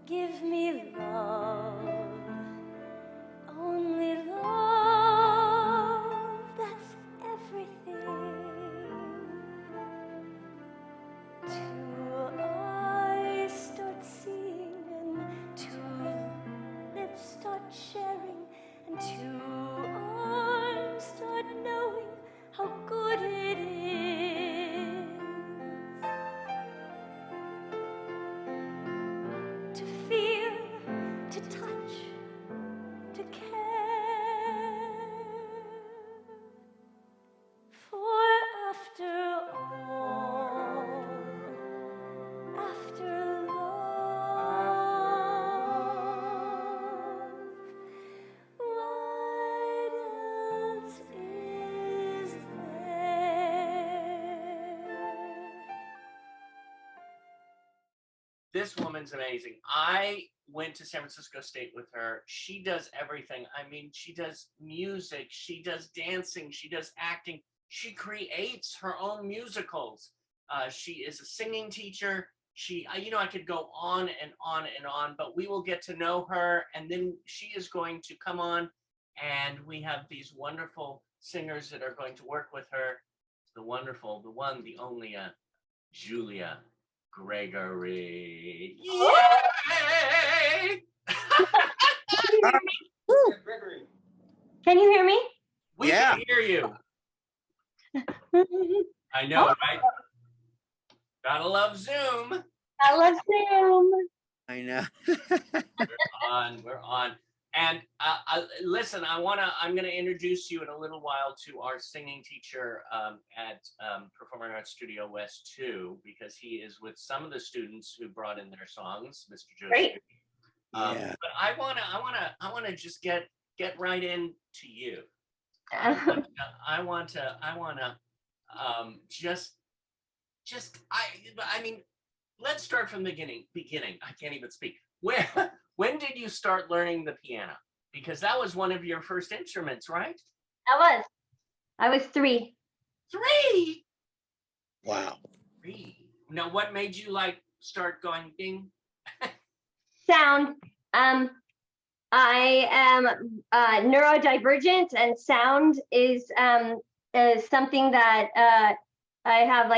Give me love, only love, that's everything. Two eyes start seeing, and two lips start sharing, and two arms start knowing how good it is to feel, to touch, to care. For after all, after love, what else is there? This woman's amazing. I went to San Francisco State with her. She does everything. I mean, she does music, she does dancing, she does acting. She creates her own musicals. She is a singing teacher. I could go on and on and on, but we will get to know her. And then she is going to come on, and we have these wonderful singers that are going to work with her. The wonderful, the one, the only Julia Gregory. Yay! Can you hear me? We Yeah. can hear you. I know, right? Gotta love Zoom. I love Zoom. I know. We're on. And listen, I'm gonna introduce you in a little while to our singing teacher at Performing Arts Studio West 2, because he is with some of the students who brought in their songs, Mr. Joe. Great. Yeah. But I wanna just get right into you. I mean, let's start from the beginning. I can't even speak. When did you start learning the piano? Because that was one of your first instruments, right? I was 3. 3. Wow. 3. Now, what made you start going ding? Sound. I am neurodivergent, and sound is something that I have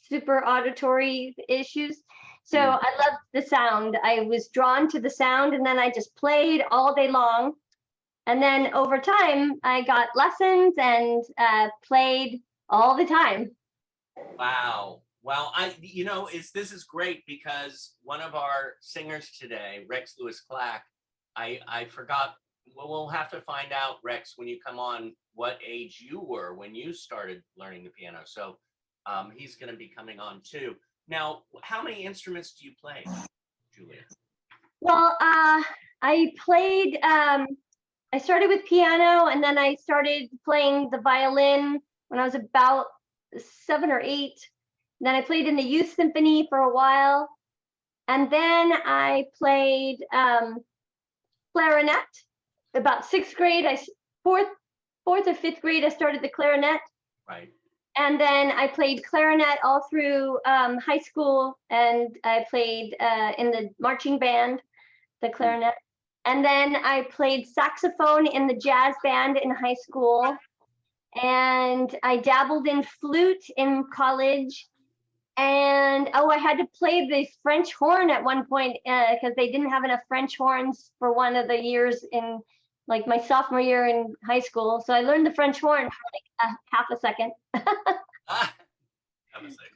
super auditory issues. So I love the sound. I was drawn to the sound, and then I just played all day long. And then over time, I got lessons and played all the time. Wow. Well, this is great, because one of our singers today, Rex Lewis Clack, I forgot. Well, we'll have to find out, Rex, when you come on, what age you were when you started learning the piano. So he's going to be coming on too. Now, how many instruments do you play, Julia? Well, I played, I started with piano, and then I started playing the violin when I was about 7 or 8. Then I played in the youth symphony for a while. And then I played clarinet. About 6th grade, fourth or 5th grade, I started the clarinet. Right. And then I played clarinet all through high school, and I played in the marching band, the clarinet. And then I played saxophone in the jazz band in high school. And I dabbled in flute in college. And I had to play the French horn at one point because they didn't have enough French horns for one of the years in my sophomore year in high school. So I learned the French horn for half a second.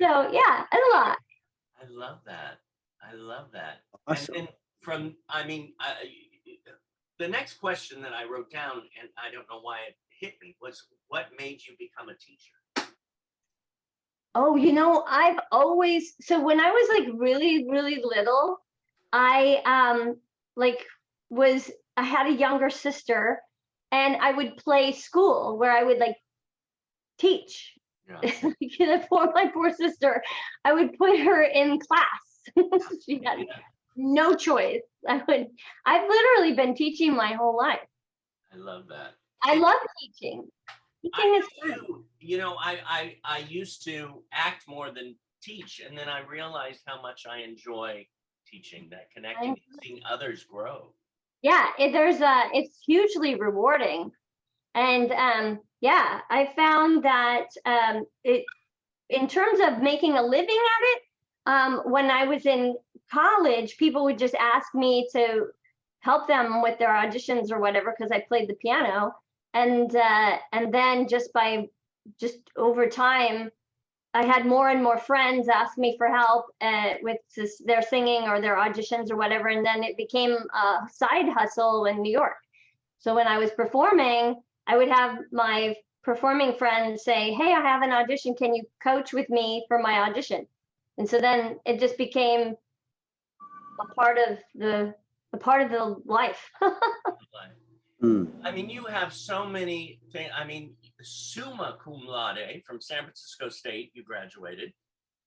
So yeah, a lot. I love that. Awesome. And then the next question that I wrote down, and I don't know why it hit me, was what made you become a teacher? Oh, I've always, so when I was really, really little, I I had a younger sister, and I would play school where I would teach. Yeah. For my poor sister, I would put her in class. She had no choice. I've literally been teaching my whole life. I love that. I love teaching. Teaching is fun. I used to act more than teach, and then I realized how much I enjoy teaching, that connecting, and seeing others grow. Yeah, it's hugely rewarding. And yeah, I found that in terms of making a living at it, when I was in college, people would just ask me to help them with their auditions or whatever because I played the piano, and then just over time, I had more and more friends ask me for help with their singing or their auditions or whatever, and then it became a side hustle in New York. So when I was performing, I would have my performing friends say, "Hey, I have an audition. Can you coach with me for my audition?" And so then it just became a part of the life. I mean, you have so many things. I mean, summa cum laude from San Francisco State, you graduated,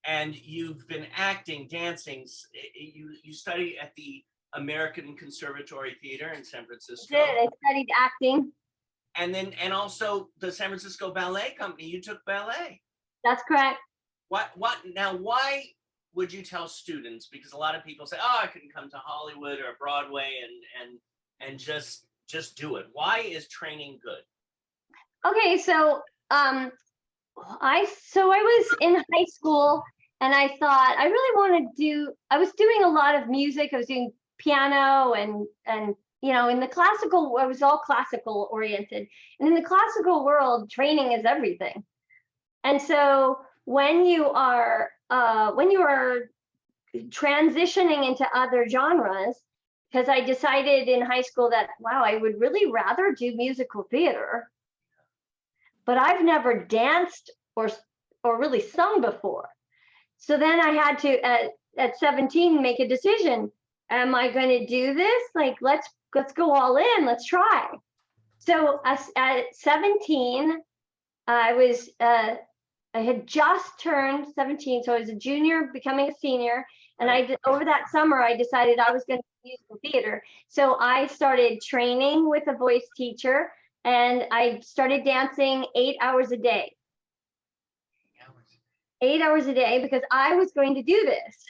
and you've been acting, dancing. You studied at the American Conservatory Theater in San Francisco. I studied acting. And also the San Francisco Ballet Company. You took ballet. That's correct. Why would you tell students? Because a lot of people say, "Oh, I couldn't come to Hollywood or Broadway and just do it." Why is training good? Okay, so I was in high school and I thought I really want to I was doing a lot of music. I was doing piano and in the classical, I was all classical oriented. And in the classical world, training is everything. And so when you are transitioning into other genres, because I decided in high school that, wow, I would really rather do musical theater, but I've never danced or really sung before. So then I had to, at 17, make a decision. Am I going to do this? Like, let's go all in. Let's try. So at 17, I had just turned 17, so I was a junior, becoming a senior. And over that summer, I decided I was going to do musical theater. So I started training with a voice teacher, and I started dancing 8 hours a day. 8 hours a day, because I was going to do this.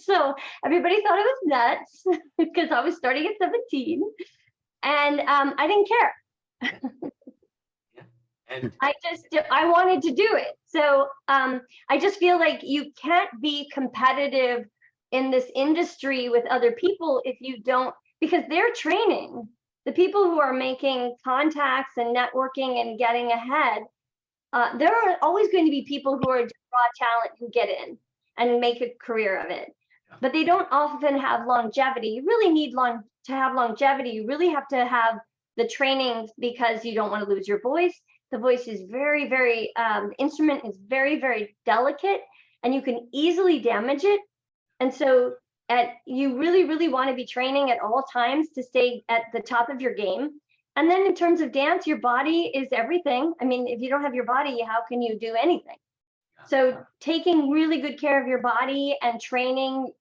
So everybody thought I was nuts because I was starting at 17, and I didn't care. And I wanted to do it. So I just feel like you can't be competitive in this industry with other people if you don't, because they're training. The people who are making contacts and networking and getting ahead, there are always going to be people who are just raw talent who get in and make a career of it. But they don't often have longevity. You really need to have longevity. You really have to have the training, because you don't want to lose your voice. The voice is very, very, the instrument is very, very delicate, and you can easily damage it. And so you really, really want to be training at all times to stay at the top of your game. And then in terms of dance, your body is everything. I mean, if you don't have your body, how can you do anything? So taking really good care of your body and training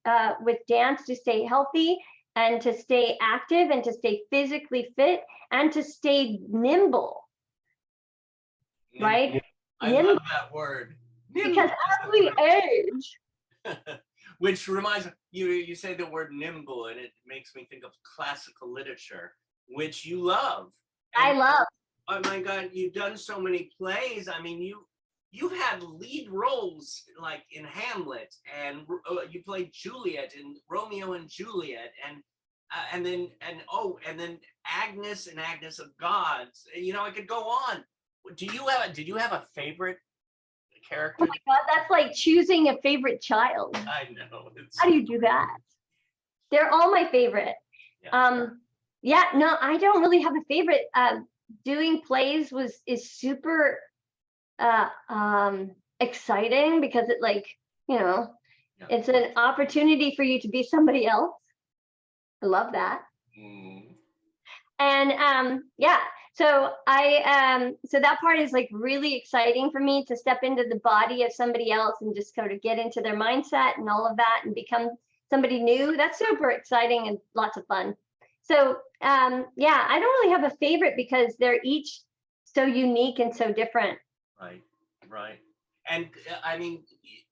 with dance to stay healthy and to stay active and to stay physically fit and to stay nimble. Right? I love that word. Because as we age. Which reminds me, you say the word nimble, and it makes me think of classical literature, which you love. I love. Oh my God, you've done so many plays. I mean, you've had lead roles like in Hamlet, and you played Juliet in Romeo and Juliet, and then Agnes and Agnes of Gods. You know, I could go on. Did you have a favorite character? Oh my God, that's like choosing a favorite child. I know. How do you do that? They're all my favorite. Yeah, no, I don't really have a favorite. Doing plays is super exciting because it's an opportunity for you to be somebody else. I love that. And yeah, so so that part is like really exciting for me, to step into the body of somebody else and just sort of get into their mindset and all of that and become somebody new. That's super exciting and lots of fun. So yeah, I don't really have a favorite because they're each so unique and so different. Right. And I mean,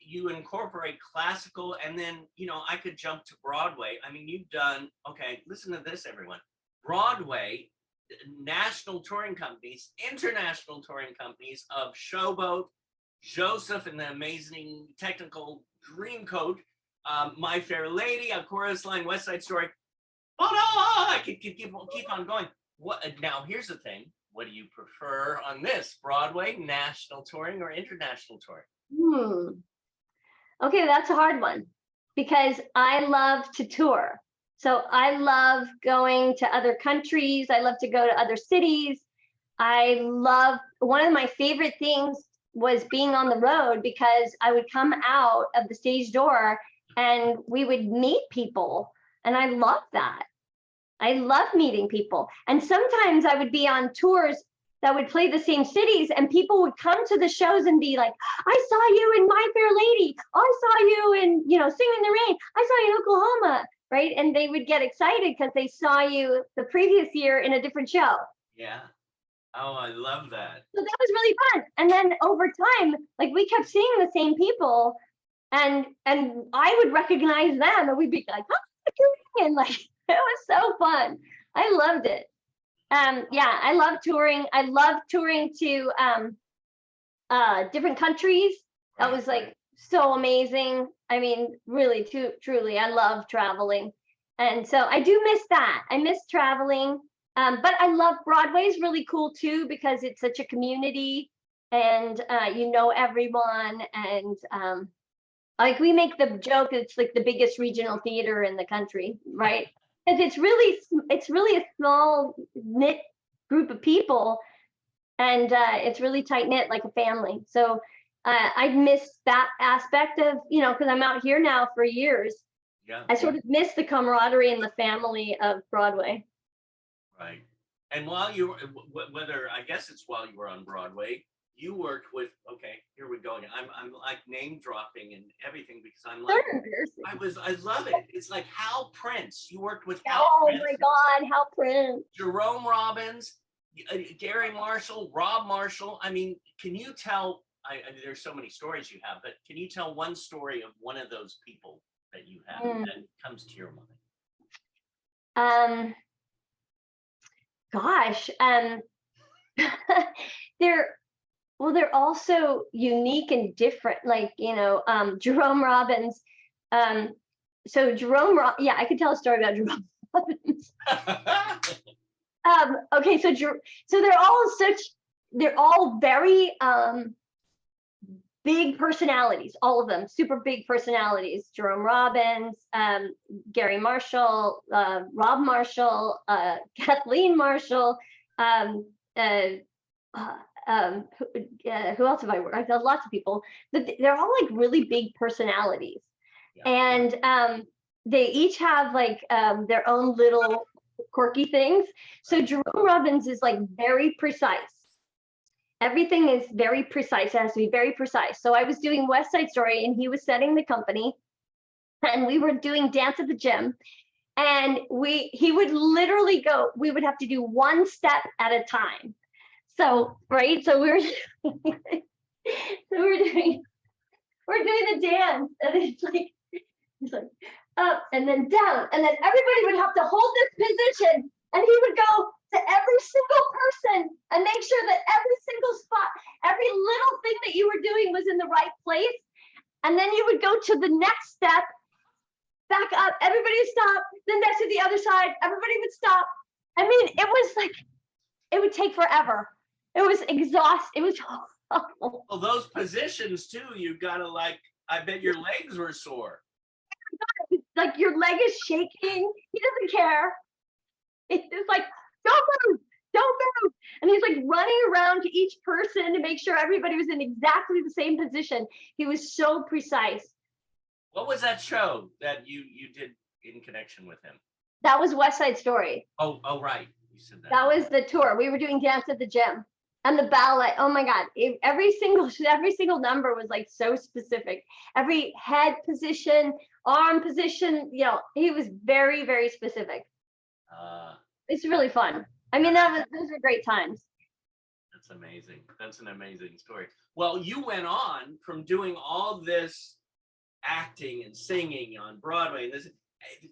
you incorporate classical, and then, you know, I could jump to Broadway. I mean, you've done, okay, listen to this, everyone. Broadway, national touring companies, international touring companies of Showboat, Joseph and the Amazing Technical Dreamcoat, My Fair Lady, A Chorus Line, West Side Story. Oh, I could keep on going. What now? Here's the thing. What do you prefer on this? Broadway, national touring, or international touring? Okay, that's a hard one because I love to tour. So I love going to other countries. I love to go to other cities. One of my favorite things was being on the road because I would come out of the stage door and we would meet people. And I love that. I love meeting people. And sometimes I would be on tours that would play the same cities and people would come to the shows and be like, I saw you in My Fair Lady. I saw you in, you know, Sing in the Rain. I saw you in Oklahoma, right? And they would get excited because they saw you the previous year in a different show. Yeah. Oh, I love that. So that was really fun. And then over time, like we kept seeing the same people and I would recognize them and we'd be like, oh, and like, it was so fun. I loved it. Yeah, I love touring. I love touring to different countries. That was like so amazing. I mean, really, truly, I love traveling. And so I do miss that. I miss traveling. But I love Broadway's really cool too, because it's such a community and you know everyone. And like we make the joke, it's like the biggest regional theater in the country, right? Because it's really a small knit group of people, and it's really tight knit, like a family. So I miss that aspect of, you know, because I'm out here now for years. Yeah. I sort of miss the camaraderie and the family of Broadway. Right. And while you whether I guess it's while you were on Broadway, you worked with, okay, here we go again. I'm like name dropping and everything because I'm like, I love it. It's like Hal Prince. You worked with Hal Prince. Oh my God, Hal Prince. Jerome Robbins, Gary Marshall, Rob Marshall. I mean, can you tell, there's so many stories you have, but can you tell one story of one of those people that you have that comes to your mind? Gosh, they're also unique and different. Like, you know, Jerome Robbins. So yeah, I could tell a story about Jerome Robbins. Okay, so they're all very big personalities, all of them, super big personalities. Jerome Robbins, Gary Marshall, Rob Marshall, Kathleen Marshall, who else have I worked? I've done lots of people, but they're all like really big personalities. Yeah. And they each have like their own little quirky things. So Jerome Robbins is like very precise. Everything is very precise. It has to be very precise. So I was doing West Side Story and he was setting the company and we were doing Dance at the Gym. And he would literally go, we would have to do one step at a time. So, right, so we're doing the dance, and it's like up and then down, and then everybody would have to hold this position, and he would go to every single person and make sure that every single spot, every little thing that you were doing was in the right place, and then you would go to the next step, back up, everybody would stop, then next to the other side, everybody would stop. I mean, it was like, it would take forever. It was exhausting. It was awful. Well, those positions too, you gotta like, I bet your legs were sore. Like your leg is shaking. He doesn't care. It's just like, don't move, don't move. And he's like running around to each person to make sure everybody was in exactly the same position. He was so precise. What was that show that you did in connection with him? That was West Side Story. Oh, right. You said that. That was the tour. We were doing Dance at the Gym. And the ballet, oh my God, every single number was like so specific. Every head position, arm position, you know, he was very, very specific. It's really fun. I mean, those were great times. That's amazing. That's an amazing story. Well, you went on from doing all this acting and singing on Broadway, and this,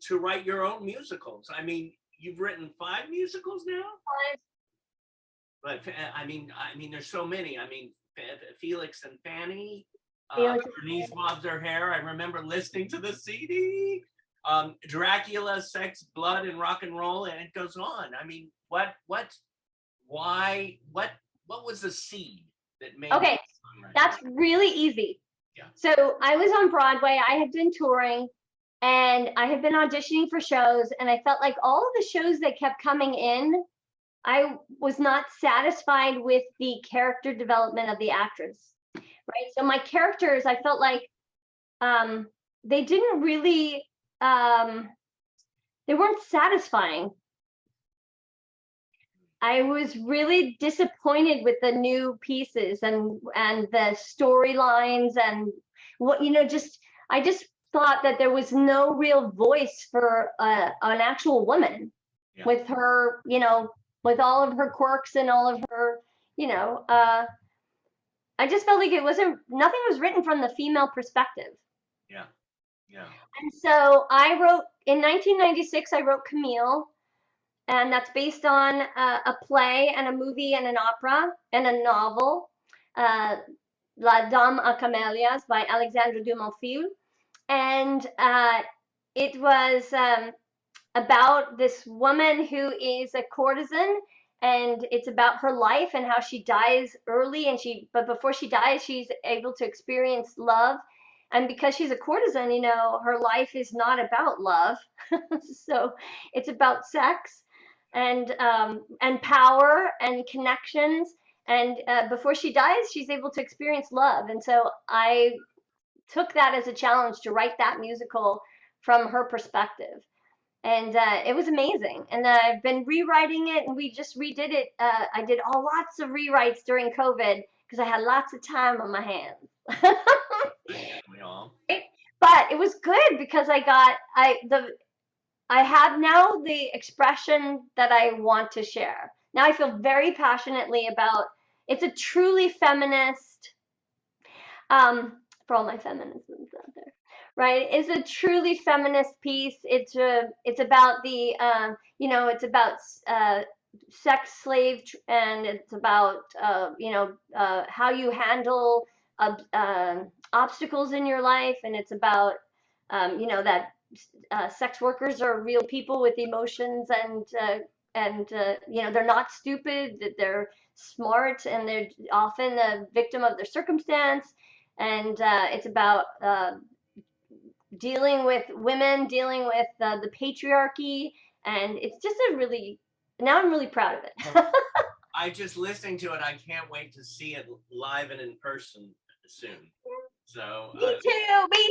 to write your own musicals. I mean, you've written 5 musicals now. But I mean, there's so many. I mean, Felix and Fanny, Felix and Bernice bobs her hair. I remember listening to the CD. Dracula, Sex, Blood, and Rock and Roll, and it goes on. I mean, why, what was the seed that made? Okay, that's really easy. Yeah. So I was on Broadway. I had been touring, and I had been auditioning for shows, and I felt like all of the shows that kept coming in, I was not satisfied with the character development of the actress, right? So my characters, I felt like they didn't really, they weren't satisfying. I was really disappointed with the new pieces and the storylines and what, I just thought that there was no real voice for an actual woman. Yeah. With her, with all of her quirks and all of her, I just felt like nothing was written from the female perspective. Yeah. Yeah. And so I wrote, in 1996, I wrote Camille, and that's based on a play and a movie and an opera and a novel, La Dame à Camélias by Alexandre de Montfil. And it was about this woman who is a courtesan, and it's about her life and how she dies early, but before she dies, she's able to experience love. And because she's a courtesan, her life is not about love. So it's about sex and power and connections. And before she dies, she's able to experience love. And so I took that as a challenge to write that musical from her perspective. And it was amazing. And I've been rewriting it, and we just redid it. I did lots of rewrites during COVID because I had lots of time on my hands. But it was good because I have now the expression that I want to share. Now I feel very passionately about, it's a truly feminist, for all my feminisms out there, right? It's a truly feminist piece. It's about the, it's about sex slave, and it's about, how you handle obstacles in your life, and it's about, that sex workers are real people with emotions, and they're not stupid, that they're smart, and they're often a victim of their circumstance. And it's about dealing with women, dealing with the patriarchy, and it's just now I'm really proud of it. I just listening to it, I can't wait to see it live and in person soon. So me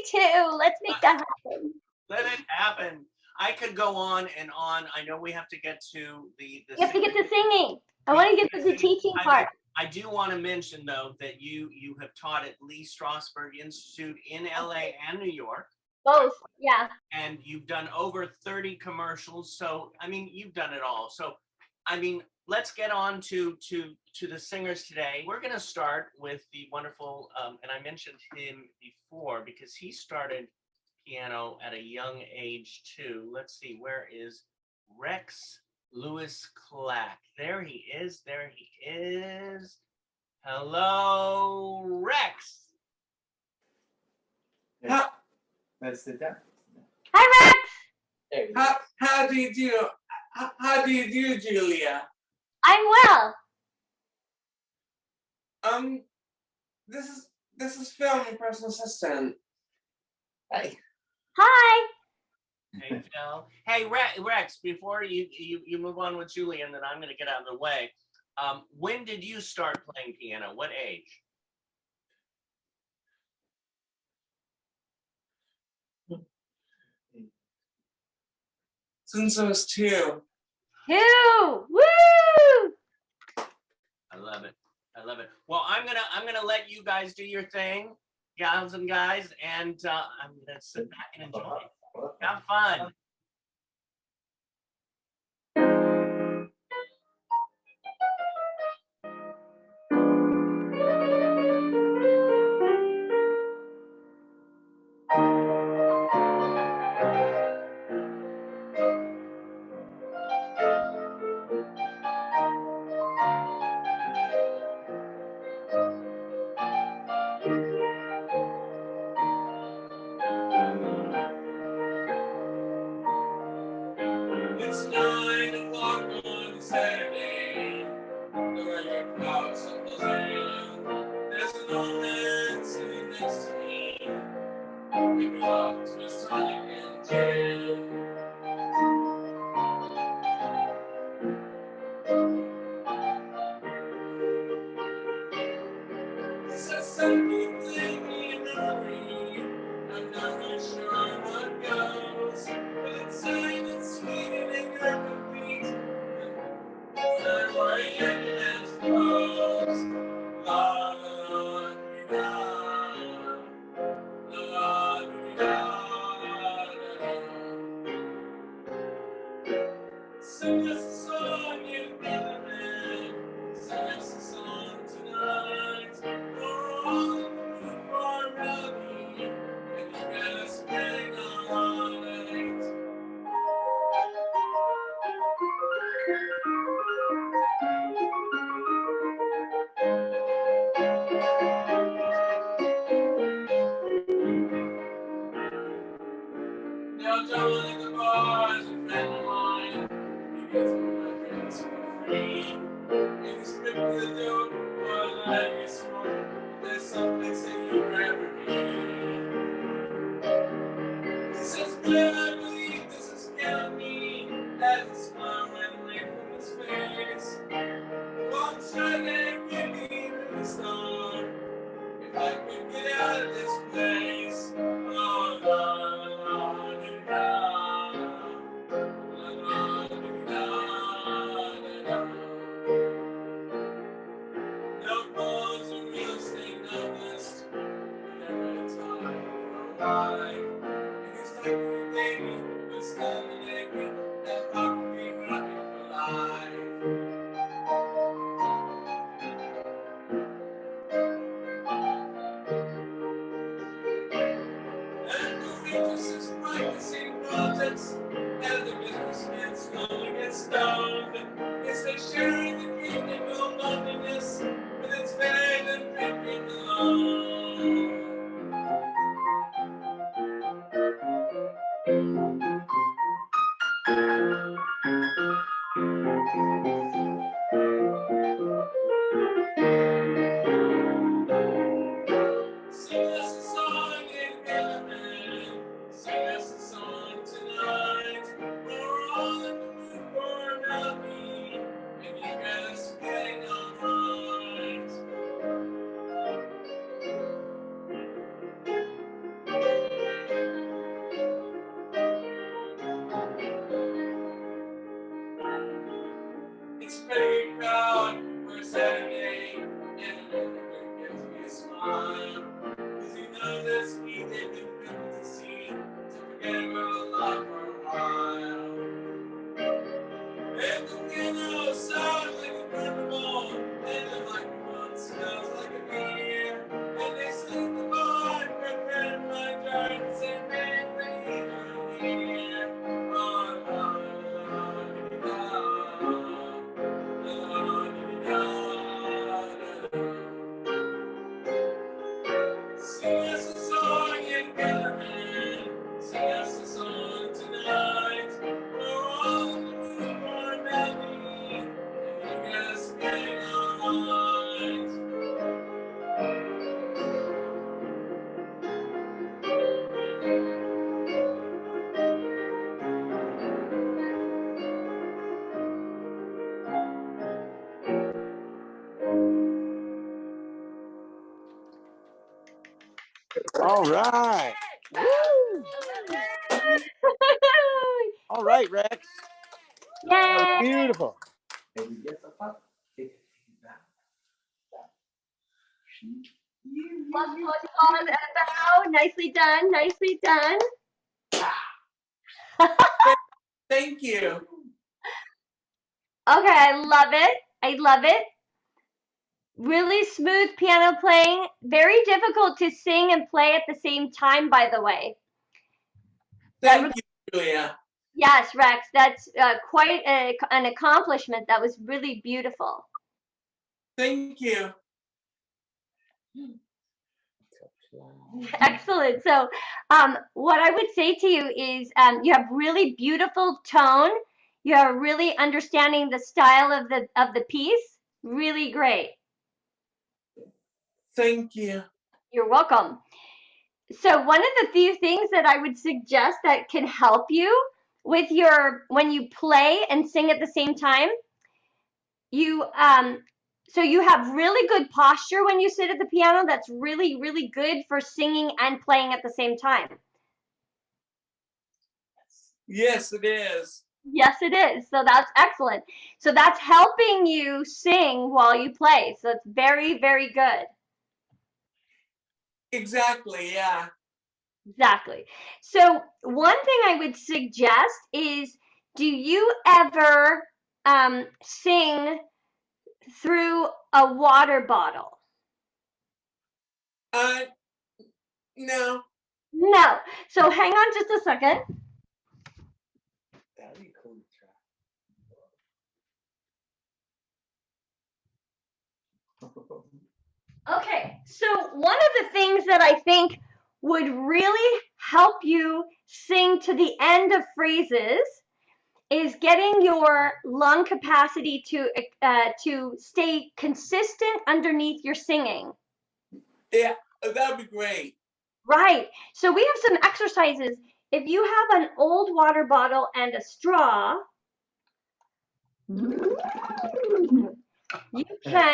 too. Let's make that happen. Let it happen. I could go on and on. I know we have to get to the you have to get to singing. I want to get to the teaching part. I do want to mention, though, that you have taught at Lee Strasberg Institute in LA and New York. Both, yeah. And you've done over 30 commercials. So, I mean, you've done it all. So, I mean, let's get on to the singers today. We're going to start with the wonderful, and I mentioned him before because he started piano at a young age too. Let's see, where is Rex Lewis Clack? There he is. Hello, Rex. Let's sit down. Hi, Rex. How do you do? How do you do, Julia? I'm well. This is Phil, my personal assistant. Hey. Hi. Hey, Phil. Hey, Rex. Before you move on with Julia, and then I'm going to get out of the way. When did you start playing piano? What age? Since I was 2. 2. Woo! I love it. Well, I'm gonna let you guys do your thing, gals and guys, and I'm gonna sit back and enjoy. Have fun. It's 9 o'clock on Saturday. The regular crowd circles in. There's an old man sitting next to me. We belong to his tonic and gin. He says, "Some people think me a memory. I'm not really sure how it goes, but it's sad and sweet and in your complete. And where I am and suppose. La la la la la la la. Sing us a song, you gentlemen. Sing us a song tonight. We're all in the mood for a melody, and you got us spinning all night. Now John at the bar is a friend of mine. He gets me my drinks for free. And he's quickly the dope, but I get smoke. There's something singing rapidly. He says, "Man, I believe this is killing me." As a smile ran away from his face. One shot and give me the star. If I could get out of this place. Oh, la, la, la, la, la, la, la, la, la. No balls or real estate novelist. Never had time for a life. And he's like a baby, but still an baby. That rock be rocking for life. And the waitresses practicing politics, and the businessmen slowly get stoned. It's like sharing the dream they build loneliness, but it's better than drinking alone. Sing us a song, young gentlemen. Sing us a song tonight. We're all in the mood for a melody, and you got us feeling alright. It's a pretty crowd for a Saturday, and everybody gives me a smile. 'Cause you know that's me, they've been built to see, to forget about life for a while. And the piano sounds like a carnival, and the microphone smells like a beer. And they sing the bar, prepare my jar, and say, "Man, bring it here." Oh, la, la, la, sing us a song, young gentlemen. Sing us a song tonight. We're all in the mood for a melody, and you got us getting all night. All right. Woo! All right, Rex. That was Yay! beautiful. Maybe get the fuck. Take it back. Applause and a bow. Nicely done. Nicely done. Thank you. Okay, I love it. I love it. Really smooth piano playing. Very difficult to sing and play at the same time, by the way. Thank you, Julia. Yes, Rex, that's quite an accomplishment. That was really beautiful. Thank you. Excellent. So, what I would say to you is you have really beautiful tone. You're really understanding the style of the piece. Really great. Thank you. You're welcome. So one of the few things that I would suggest that can help you with when you play and sing at the same time, so you have really good posture when you sit at the piano. That's really, really good for singing and playing at the same time. Yes, it is. Yes, it is. So that's excellent. So that's helping you sing while you play. So it's very, very good. Exactly, yeah. Exactly. So one thing I would suggest is, do you ever sing through a water bottle? No. No. So hang on just a second. That'd be cool to try. Okay, so one of the things that I think would really help you sing to the end of phrases is getting your lung capacity to stay consistent underneath your singing. Yeah, that'd be great. Right. So we have some exercises. If you have an old water bottle and a straw, you can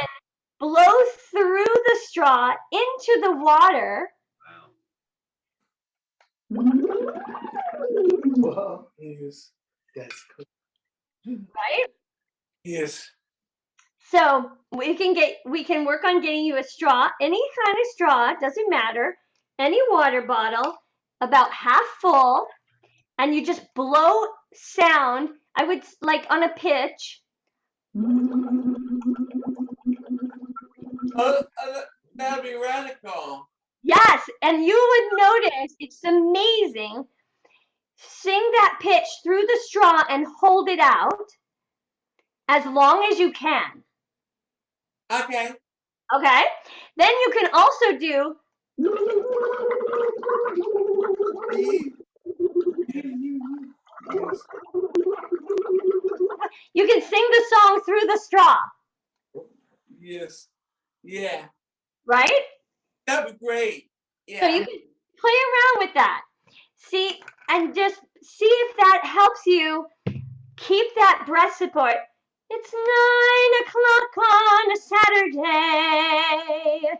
blow through the straw into the water. Wow. Yes, that's cool. Right? Yes. So we can work on getting you a straw, any kind of straw, doesn't matter, any water bottle, about half full, and you just blow sound. I would like on a pitch. That'd be radical. Yes, and you would notice it's amazing. Sing that pitch through the straw and hold it out as long as you can. Okay. Okay? Then you can also do. You can sing the song through the straw. Yes. Yeah. Right? That'd be great. Yeah. So you can play around with that. See, and just see if that helps you keep that breath support. It's 9 o'clock on a Saturday.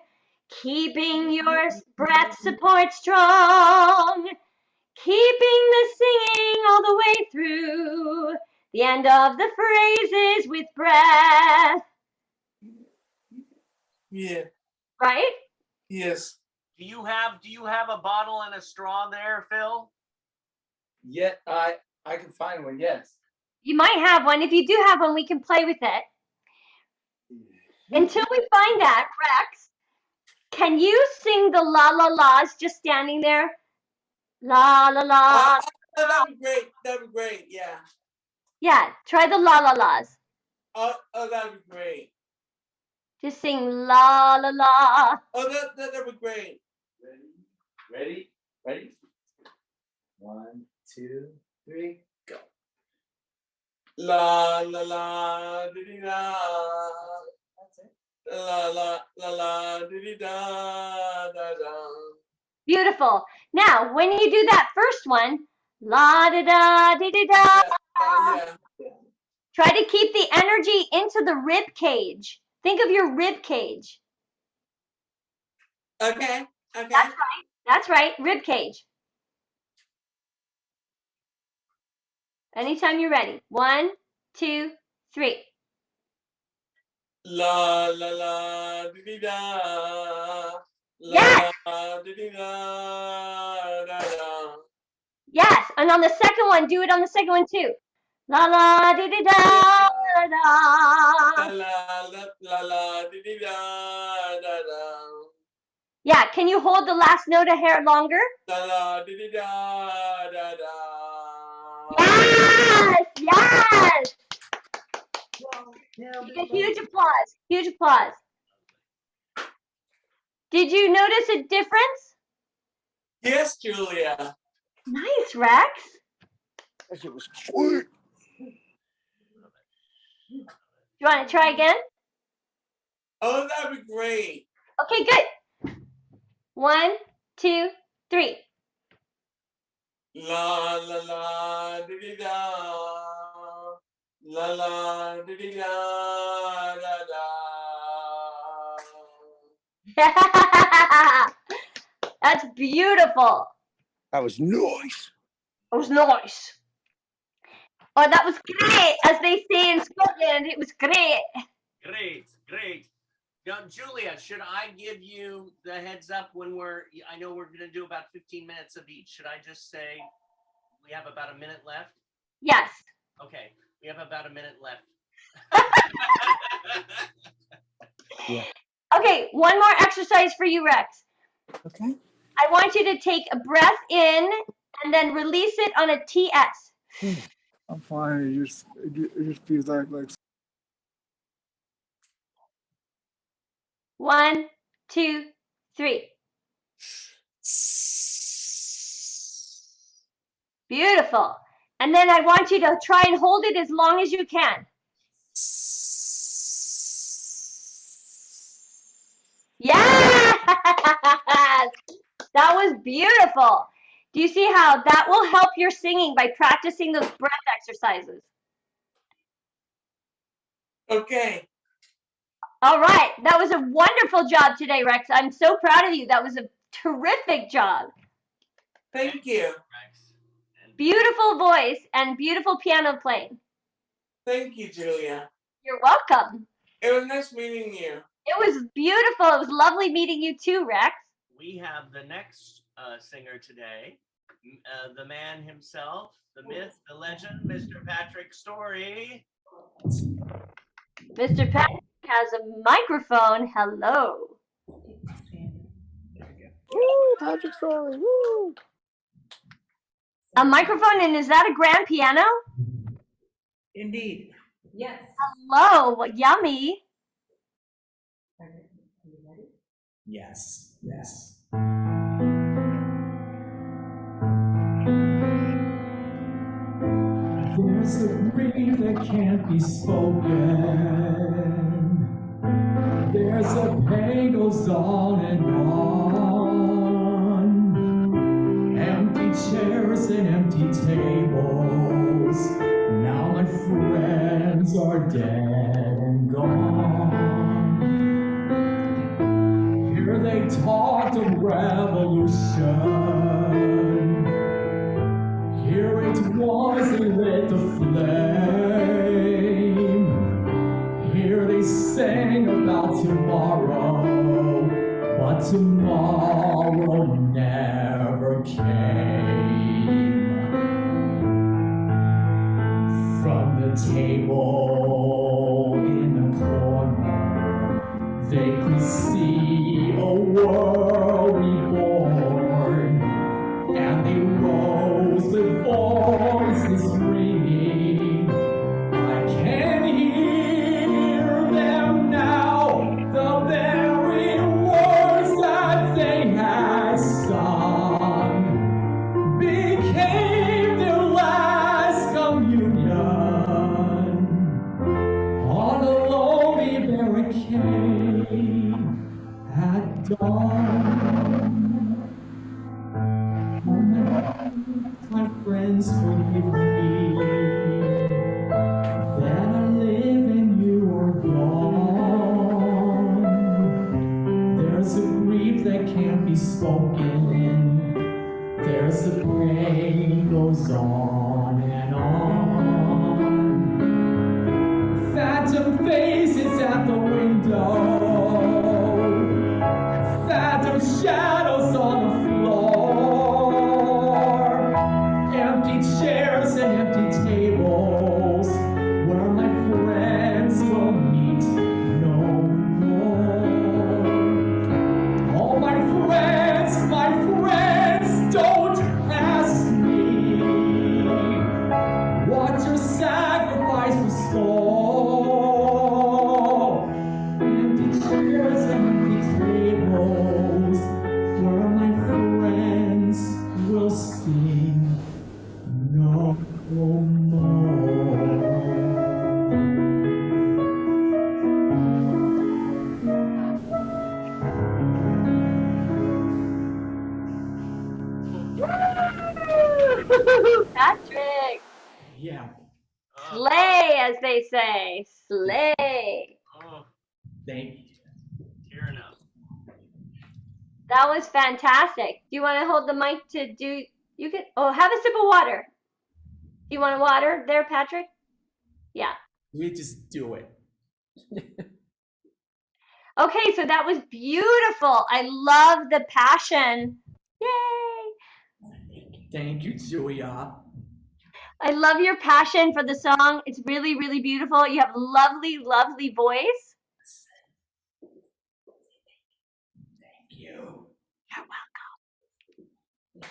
Keeping your breath support strong. Keeping the singing all the way through. The end of the phrases with breath. Yeah. Right? Yes. Do you have a bottle and a straw there, Phil? Yeah, I can find one. Yes. You might have one. If you do have one, we can play with it. Until we find that, Rex, can you sing the la la la's just standing there? La la la. That'd be great. That'd be great. Yeah. Yeah, try the la la la's. Oh, that'd be great. Just sing la la la. Oh, that'd be great. Ready? 1, 2, 3, go. La la la dee da. That's it. La la la la dee da da da. Beautiful. Now, when you do that first one, la da da dee dee da. Yeah. Try to keep the energy into the rib cage. Think of your rib cage. Okay. That's right, rib cage. Anytime you're ready. 1, 2, 3. La la la dee da. Yes. La dee da da da. Yes, and on the second one, do it on the second one too. La la di di da La da. la dee da da da. Yeah, can you hold the last note a hair longer? La la dee da da da. Yes, yes. Wow, A huge applause, huge applause. Did you notice a difference? Yes, Julia. Nice, Rex. That shit was sweet. You want to try again? Oh, that'd be great. Okay, good. 1, 2, 3. La la la dee da. La la dee da da da. That's beautiful. That was nice. That was nice. Oh, that was great, as they say in Scotland. It was great. Great, great. Now, Julia, should I give you the heads up when I know we're going to do about 15 minutes of each. Should I just say we have about a minute left? Yes. Okay, we have about a minute left. Yeah. Okay, one more exercise for you, Rex. Okay. I want you to take a breath in and then release it on a TS. I'm fine. It just feels like 1, 2, 3. Beautiful. And then I want you to try and hold it as long as you can. Yes! That was beautiful. Do you see how that will help your singing by practicing those breath exercises? Okay. All right. That was a wonderful job today, Rex. I'm so proud of you. That was a terrific job. Thank you. Rex. And Beautiful voice and beautiful piano playing. Thank you, Julia. You're welcome. It was nice meeting you. It was beautiful. It was lovely meeting you too, Rex. we have the next singer today, the man himself, the myth, the legend, Mr. Patrick Story. Mr. Patrick has a microphone. Hello. Woo, Patrick Story. Woo. A microphone, and is that a grand piano? Indeed. Yes. Hello, what yummy. Yes. Yes. There's a grief that can't be spoken. There's a pain goes on and on. Empty chairs and empty tables. Now my friends are dead and gone. Here they talked of revolution. Here it was they lit the flame. Here they sang about tomorrow, but tomorrow never came. From the table in the corner, they could see a world reborn, and they rose with voices ringing. I can hear them now, the very words that they had sung became their last communion on a lonely barricade at dawn. Yeah. Slay, as they say. Slay. Oh, Thank you. tearing up. That was fantastic. Do you want to hold the mic to do? You can. Oh, have a sip of water. Do you want water there, Patrick? Yeah. We just do it. Okay, so that was beautiful. I love the passion. Yay! Thank you, Julia. I love your passion for the song. It's really, really beautiful. You have lovely, lovely voice. Thank you. You're welcome.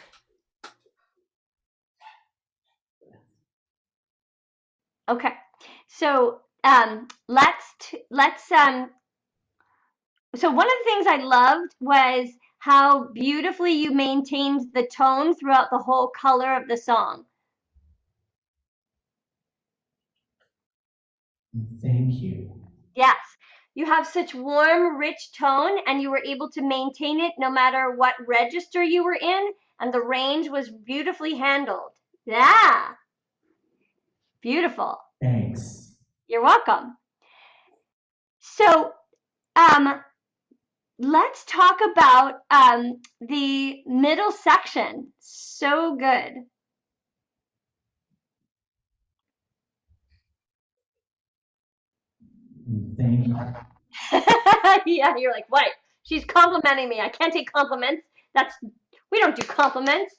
Okay, so so one of the things I loved was how beautifully you maintained the tone throughout the whole color of the song. Thank you. Yes, you have such warm, rich tone, and you were able to maintain it no matter what register you were in, and the range was beautifully handled. Yeah, beautiful. Thanks. You're welcome. So, let's talk about the middle section. So good. Thank you. Yeah, you're like, what? She's complimenting me. I can't take compliments. We don't do compliments.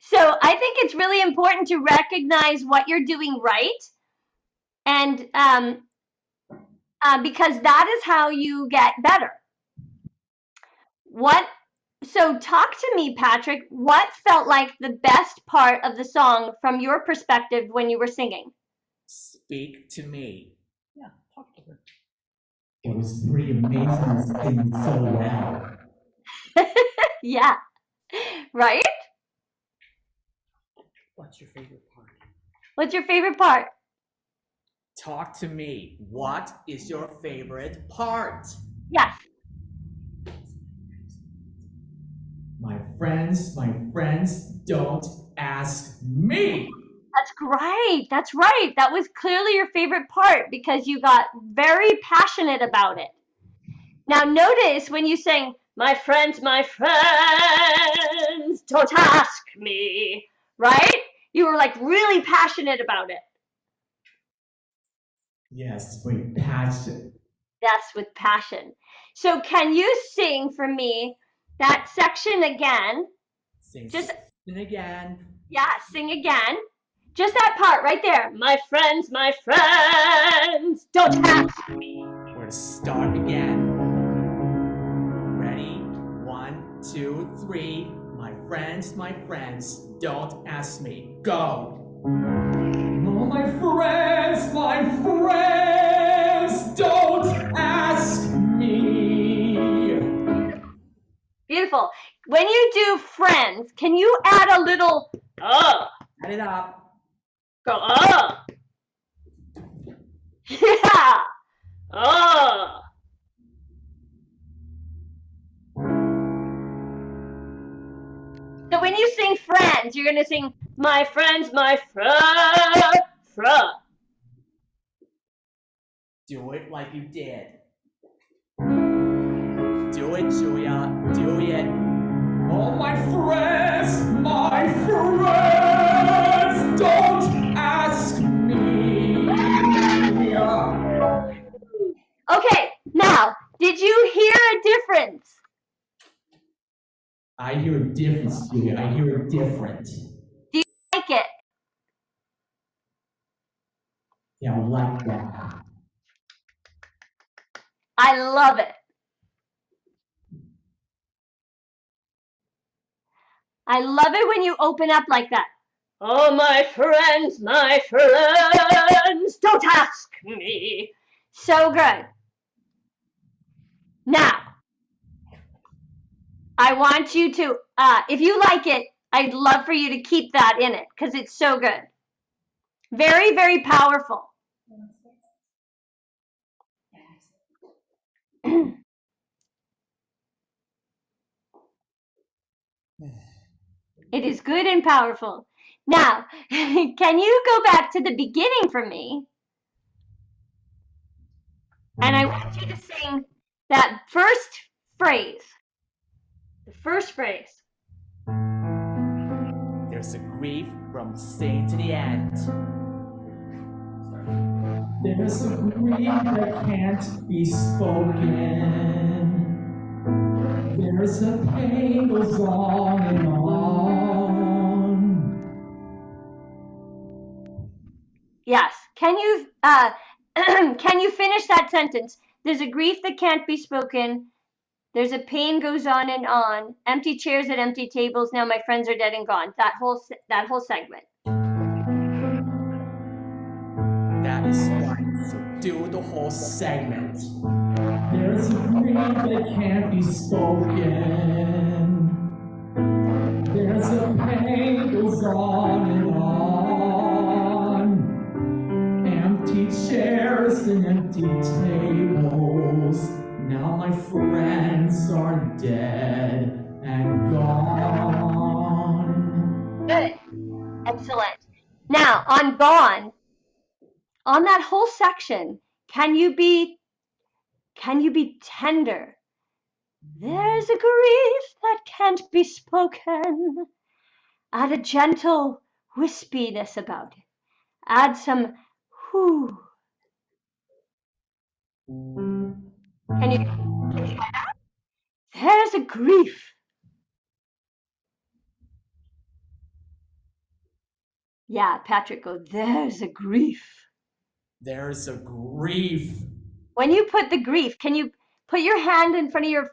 So I think it's really important to recognize what you're doing right, and because that is how you get better. So talk to me, Patrick. What felt like the best part of the song from your perspective when you were singing? Speak to me. Yeah, talk to her. It was pretty amazing to sing so well. Yeah, right? What's your favorite part? What's your favorite part? Talk to me. What is your favorite part? Yes. My friends, don't ask me. That's great. That's right. That was clearly your favorite part because you got very passionate about it. Now notice when you sang, my friends, don't ask me, right? You were like really passionate about it. Yes, with passion. Yes, with passion. So can you sing for me that section again? Sing Yeah, again. sing again. Just that part right there. My friends, don't ask me. We're gonna start again. Ready? 1, 2, 3. My friends, don't ask me. Go. Oh, my friends, don't ask me. Beautiful. When you do friends, can you add a little Add it up. Go Yeah. So when you sing friends, you're gonna sing my friends, Do it like you did. Do it, Julia. Do it. Oh, my friends, don't ask me. Okay, now, did you hear a difference? I hear a difference, Julia. I hear it different. Do you like it? Yeah, I like that. I love it. I love it when you open up like that. Oh, my friends, don't ask me. So good. Now, I want you to, if you like it, I'd love for you to keep that in it because it's so good. Very, very powerful. It is good and powerful. Now, can you go back to the beginning for me? And I want you to sing that first phrase. The first phrase. There's a grief from saying to the end. There's a grief that can't be spoken. There's a pain goes on and on. Yes. Can you can you finish that sentence? There's a grief that can't be spoken. There's a pain goes on and on. Empty chairs at empty tables. Now my friends are dead and gone. That whole segment. That is fine. So do the whole segment. There's a grief that can't be spoken. There's a pain goes on and on. Empty chairs and empty tables. Now my friends are dead and gone. Good. Excellent. Now on gone. On that whole section, can you be tender? There's a grief that can't be spoken. Add a gentle wispiness about it. Add some whoo. Can you try that? There's a grief. Yeah, Patrick, go, there's a grief. There's a grief. When you put the grief, can you put your hand in front of your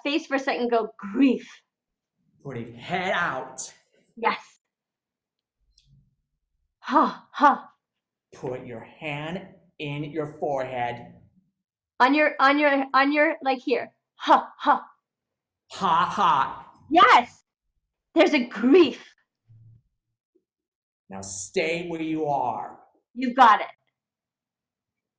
face for a second and go, grief? Putting head out. Yes. Ha, ha. Put your hand in your forehead. On your, like here. Ha, ha. Ha ha. Yes. There's a grief. Now stay where you are. You've got it.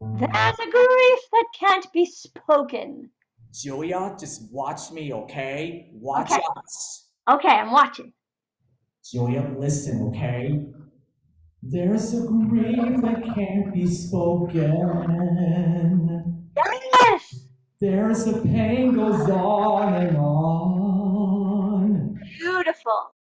There's a grief that can't be spoken. Julia, just watch me, okay? Watch us. Okay, I'm watching. Julia, listen, okay? There's a grief that can't be spoken. Yes. There's a pain goes on and on. Beautiful.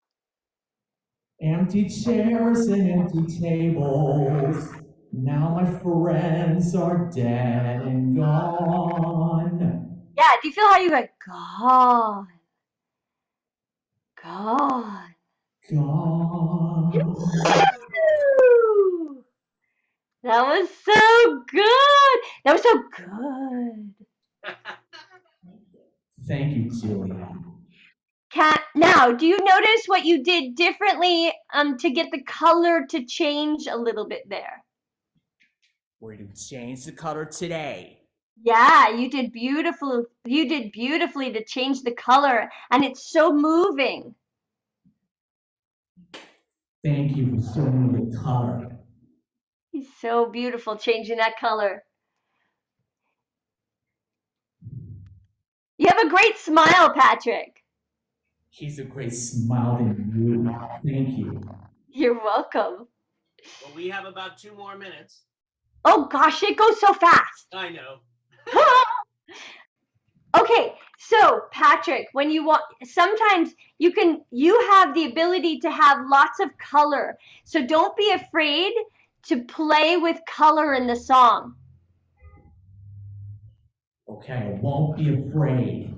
Empty chairs and empty tables. Now my friends are dead and gone. Yeah, do you feel how you go, gone? Gone. Gone. Woo! That was so good. That was so good. Thank you, Julia. Now, do you notice what you did differently to get the color to change a little bit there? We're going to change the color today. Yeah, you did beautiful. You did beautifully to change the color, and it's so moving. Thank you for showing me the color. He's so beautiful changing that color. You have a great smile, Patrick. He's a great smiling you. Thank you. You're welcome. Well, we have about 2 more minutes. Oh gosh, it goes so fast. I know. Okay, so Patrick, when you want, sometimes you have the ability to have lots of color. So don't be afraid to play with color in the song. Okay, I won't be afraid.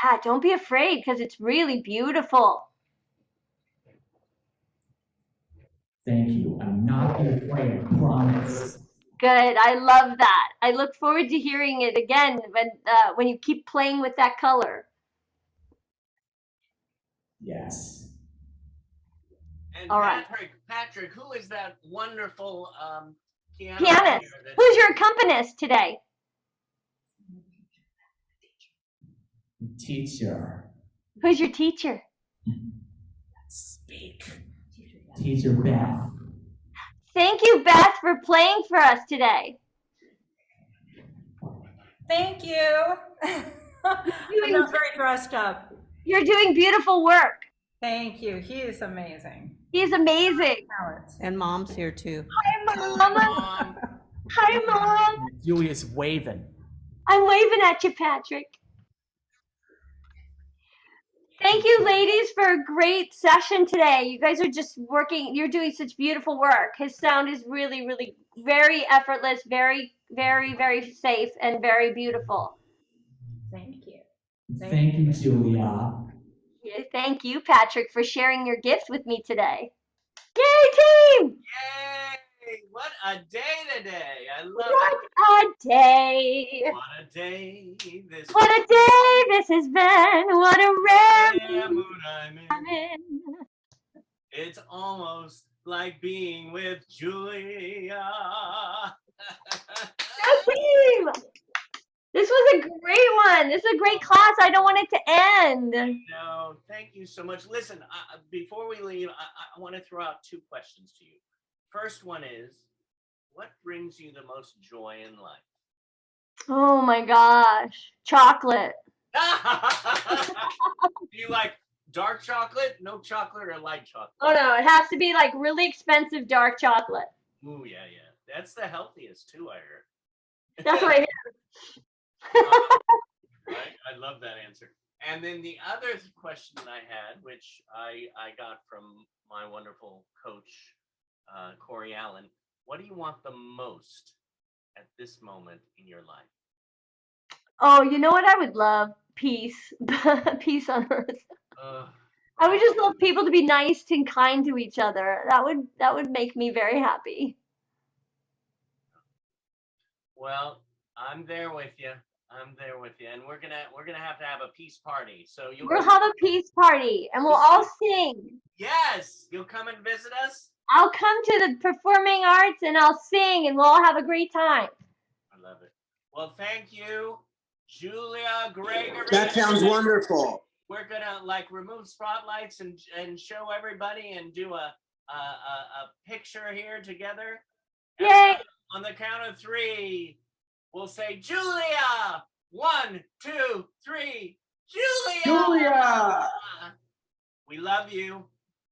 Yeah, don't be afraid because it's really beautiful. Thank you. I'm not be afraid, I promise. Good, I love that. I look forward to hearing it again when you keep playing with that color. Yes. And All right. Patrick, who is that wonderful pianist? Pianist. Who's your accompanist today? Teacher. Who's your teacher? Speak. Teacher Beth. Thank you, Beth, for playing for us today. Thank you. I'm not very dressed up. You're doing beautiful work. Thank you. He is amazing. He's amazing. And Mom's here too. Hi, Mom. Hi, Mom. Julia's waving. I'm waving at you, Patrick. Thank you, ladies, for a great session today. You guys are just working. You're doing such beautiful work. His sound is really, really very effortless, very, very, very safe, and very beautiful. Thank you. Thank you, Julia. Yeah, thank you, Patrick, for sharing your gift with me today. Yay, team! Yay! What a day today! I love What it. a day! What a day this What a day this has been! What a rare mood mood I'm in. I'm in. It's almost like being with Julia. Go team! This was a great one. This is a great class. I don't want it to end. No, thank you so much. Listen, before we leave, I want to throw out 2 questions to you. First one is, what brings you the most joy in life? Oh my gosh. Chocolate. Do you like dark chocolate, no chocolate, or light chocolate? Oh no, it has to be like really expensive dark chocolate. Ooh, yeah, yeah. That's the healthiest too, I heard. That's what I hear. Right? I love that answer. And then the other question that I had, which I got from my wonderful coach, Corey Allen, what do you want the most at this moment in your life? Oh, you know what I would love? Peace. Peace on earth. I would just love people to be nice and kind to each other. That would make me very happy. Well, I'm there with you. I'm there with you, and we're gonna have to have a peace party. So We'll have a peace party, and we'll all sing. Yes, you'll come and visit us. I'll come to the performing arts, and I'll sing, and we'll all have a great time. I love it. Well, thank you, Julia Gregory. That sounds wonderful. We're gonna remove spotlights and show everybody and do a picture here together. Yay! On the count of 3. We'll say, Julia! 1, 2, 3. Julia! Julia! We love you.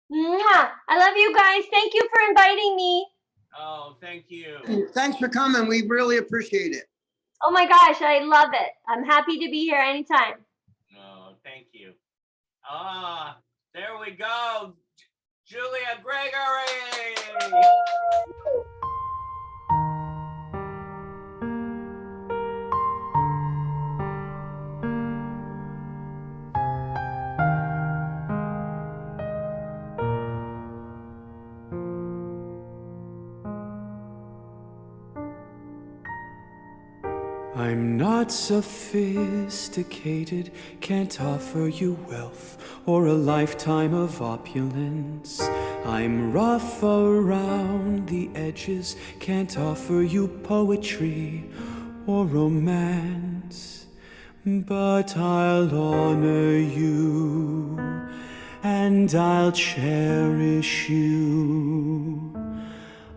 Mwah! I love you guys. Thank you for inviting me. Oh, thank you. Thanks for coming. We really appreciate it. Oh my gosh, I love it. I'm happy to be here anytime. Oh, thank you. There we go. Julia Gregory! I'm not sophisticated, can't offer you wealth or a lifetime of opulence. I'm rough around the edges, can't offer you poetry or romance. But I'll honor you and I'll cherish you.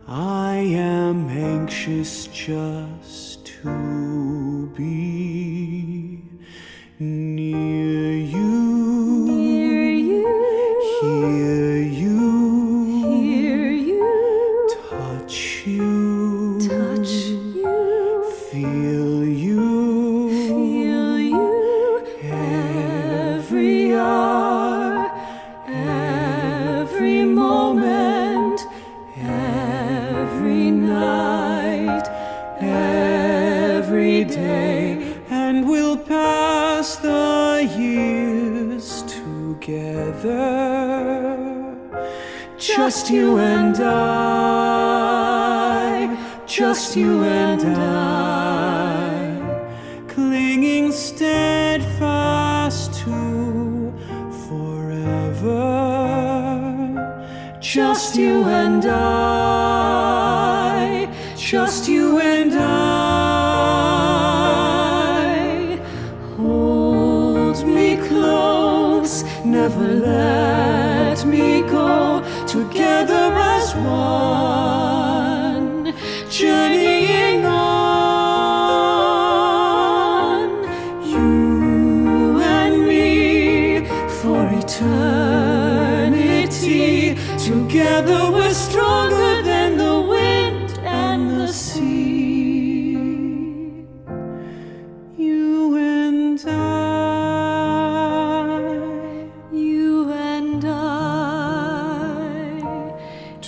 I am anxious just to be near you, hear you, touch you, feel you, every hour, every moment, every night, every day, and we'll pass the years together. Just you and I, just you and I, clinging steadfast to forever. Just you and I, just you and I. Hold me close, never let me go. Together as one, journeying on. You and me for eternity. Together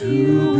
to